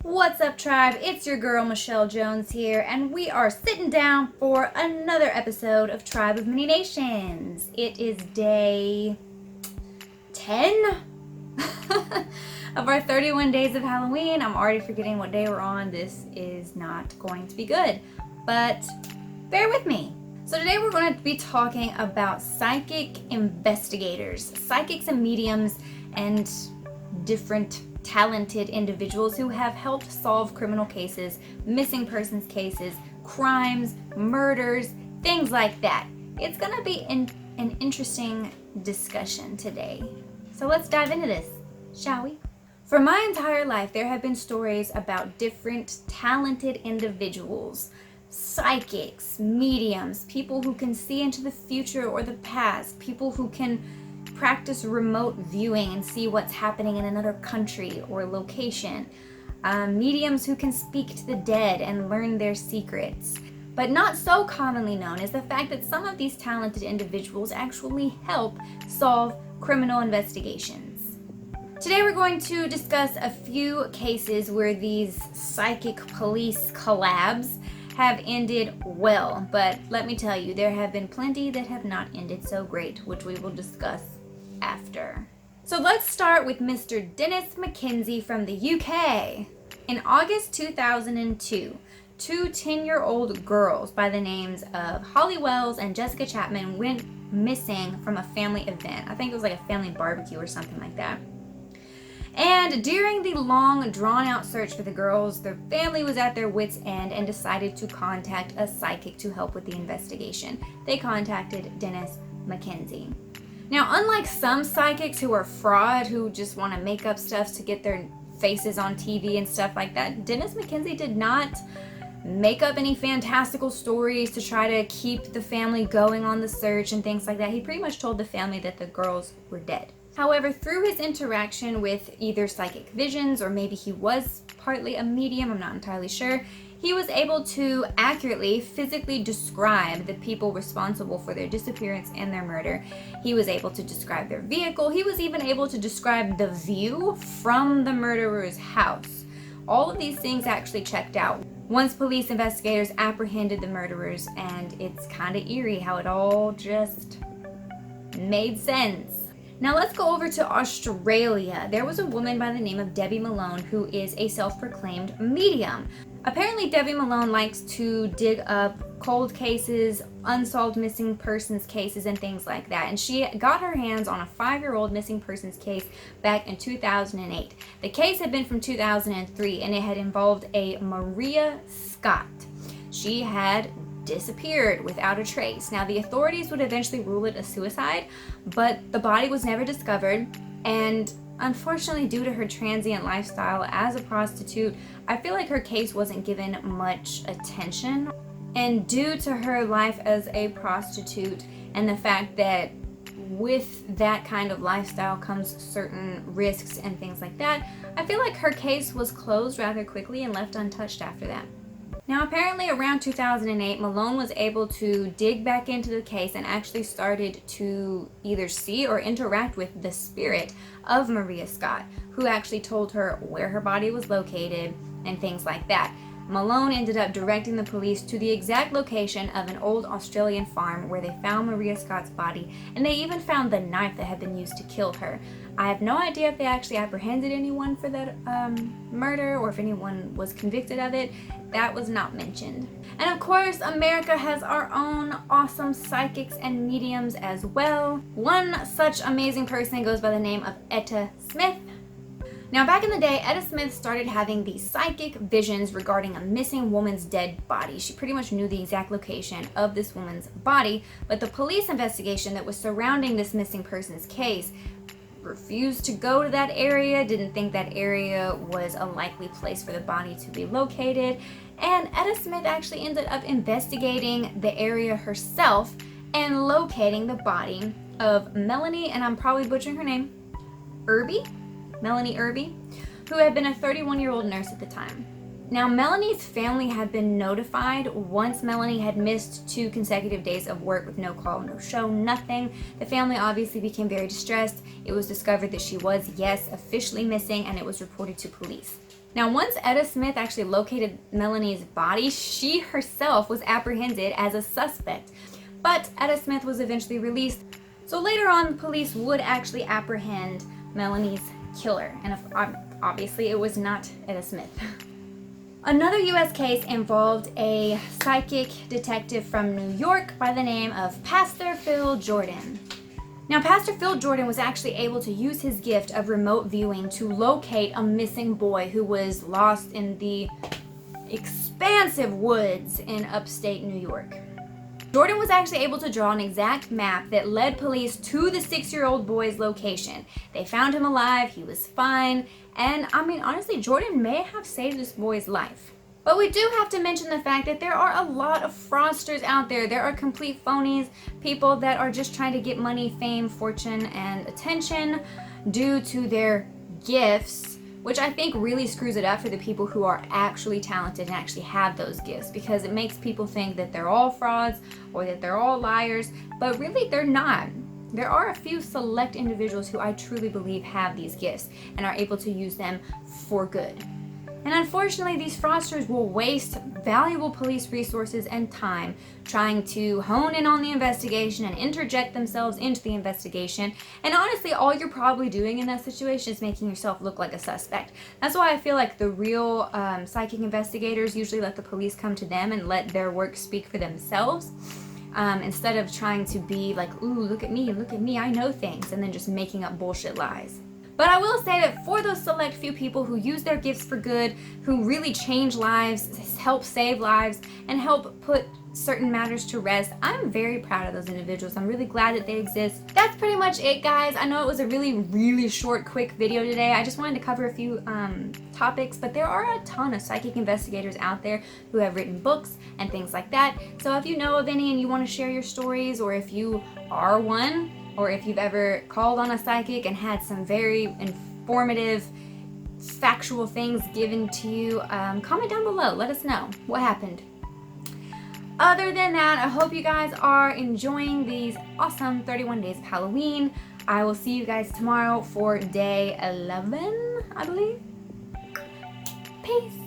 What's up, tribe? It's your girl Michelle Jones here, and we are sitting down for another episode of Tribe of Many Nations. It is day 10 of our 31 days of Halloween. I'm already forgetting what day we're on. This is not going to be good, but bear with me. So today we're going to be talking about psychic investigators, psychics and mediums, and different talented individuals who have helped solve criminal cases, missing persons cases, crimes, murders, things like that. It's going to be an interesting discussion today. So let's dive into this, shall we? For my entire life, there have been stories about different talented individuals, psychics, mediums, people who can see into the future or the past, people who can practice remote viewing and see what's happening in another country or location, mediums who can speak to the dead and learn their secrets. But not so commonly known is the fact that some of these talented individuals actually help solve criminal investigations. Today we're going to discuss a few cases where these psychic police collabs have ended well, but let me tell you, there have been plenty that have not ended so great, which we will discuss after. So let's start with Mr. Dennis Mackenzie from the UK. In August 2002, two 10-year-old girls by the names of Holly Wells and Jessica Chapman went missing from a family event. I think it was like a family barbecue or something like that. And during the long, drawn-out search for the girls, their family was at their wits' end and decided to contact a psychic to help with the investigation. They contacted Dennis Mackenzie. Now, unlike some psychics who are fraud, who just want to make up stuff to get their faces on TV and stuff like that, Dennis Mackenzie did not make up any fantastical stories to try to keep the family going on the search and things like that. He pretty much told the family that the girls were dead. However, through his interaction with either psychic visions or maybe he was partly a medium, I'm not entirely sure, he was able to accurately, physically describe the people responsible for their disappearance and their murder. He was able to describe their vehicle. He was even able to describe the view from the murderer's house. All of these things actually checked out once police investigators apprehended the murderers, and it's kind of eerie how it all just made sense. Now let's go over to Australia. There was a woman by the name of Debbie Malone who is a self-proclaimed medium. Apparently Debbie Malone likes to dig up cold cases, unsolved missing persons cases, and things like that. And she got her hands on a 5-year-old missing persons case back in 2008. The case had been from 2003 and it had involved a Maria Scott. She had disappeared without a trace. Now, the authorities would eventually rule it a suicide, but the body was never discovered, and unfortunately, due to her transient lifestyle as a prostitute, I feel like her case wasn't given much attention. And due to her life as a prostitute and the fact that with that kind of lifestyle comes certain risks and things like that, I feel like her case was closed rather quickly and left untouched after that. Now, apparently around 2008, Malone was able to dig back into the case and actually started to either see or interact with the spirit of Maria Scott, who actually told her where her body was located and things like that. Malone ended up directing the police to the exact location of an old Australian farm where they found Maria Scott's body, and they even found the knife that had been used to kill her. I have no idea if they actually apprehended anyone for that murder or if anyone was convicted of it. That was not mentioned. And of course, America has our own awesome psychics and mediums as well. One such amazing person goes by the name of Etta Smith. Now, back in the day, Etta Smith started having these psychic visions regarding a missing woman's dead body. She pretty much knew the exact location of this woman's body, but the police investigation that was surrounding this missing person's case refused to go to that area, didn't think that area was a likely place for the body to be located, and Etta Smith actually ended up investigating the area herself and locating the body of Melanie, and I'm probably butchering her name, Melanie Irby, who had been a 31-year-old nurse at the time. Now, Melanie's family had been notified once Melanie had missed 2 consecutive days of work with no call, no show, nothing. The family obviously became very distressed. It was discovered that she was, yes, officially missing, and it was reported to police. Now, once Etta Smith actually located Melanie's body, she herself was apprehended as a suspect. But Etta Smith was eventually released. So later on, the police would actually apprehend Melanie's killer. And obviously, it was not Etta Smith. Another U.S. case involved a psychic detective from New York by the name of Pastor Phil Jordan. Now, Pastor Phil Jordan was actually able to use his gift of remote viewing to locate a missing boy who was lost in the expansive woods in upstate New York. Jordan was actually able to draw an exact map that led police to the 6-year-old boy's location. They found him alive, he was fine, and I mean, honestly, Jordan may have saved this boy's life. But we do have to mention the fact that there are a lot of fraudsters out there. There are complete phonies, people that are just trying to get money, fame, fortune, and attention due to their gifts, which I think really screws it up for the people who are actually talented and actually have those gifts, because it makes people think that they're all frauds or that they're all liars, but really they're not. There are a few select individuals who I truly believe have these gifts and are able to use them for good. And unfortunately, these fraudsters will waste valuable police resources and time trying to hone in on the investigation and interject themselves into the investigation. And honestly, all you're probably doing in that situation is making yourself look like a suspect. That's why I feel like the real psychic investigators usually let the police come to them and let their work speak for themselves. Instead of trying to be like, ooh, look at me, I know things, and then just making up bullshit lies. But I will say that for those select few people who use their gifts for good, who really change lives, help save lives, and help put certain matters to rest, I'm very proud of those individuals. I'm really glad that they exist. That's pretty much it, guys. I know it was a really short, quick video today. I just wanted to cover a few topics, but there are a ton of psychic investigators out there who have written books and things like that. So if you know of any and you want to share your stories, or if you are one, or if you've ever called on a psychic and had some very informative, factual things given to you, comment down below. Let us know what happened. Other than that, I hope you guys are enjoying these awesome 31 days of Halloween. I will see you guys tomorrow for day 11, I believe. Peace.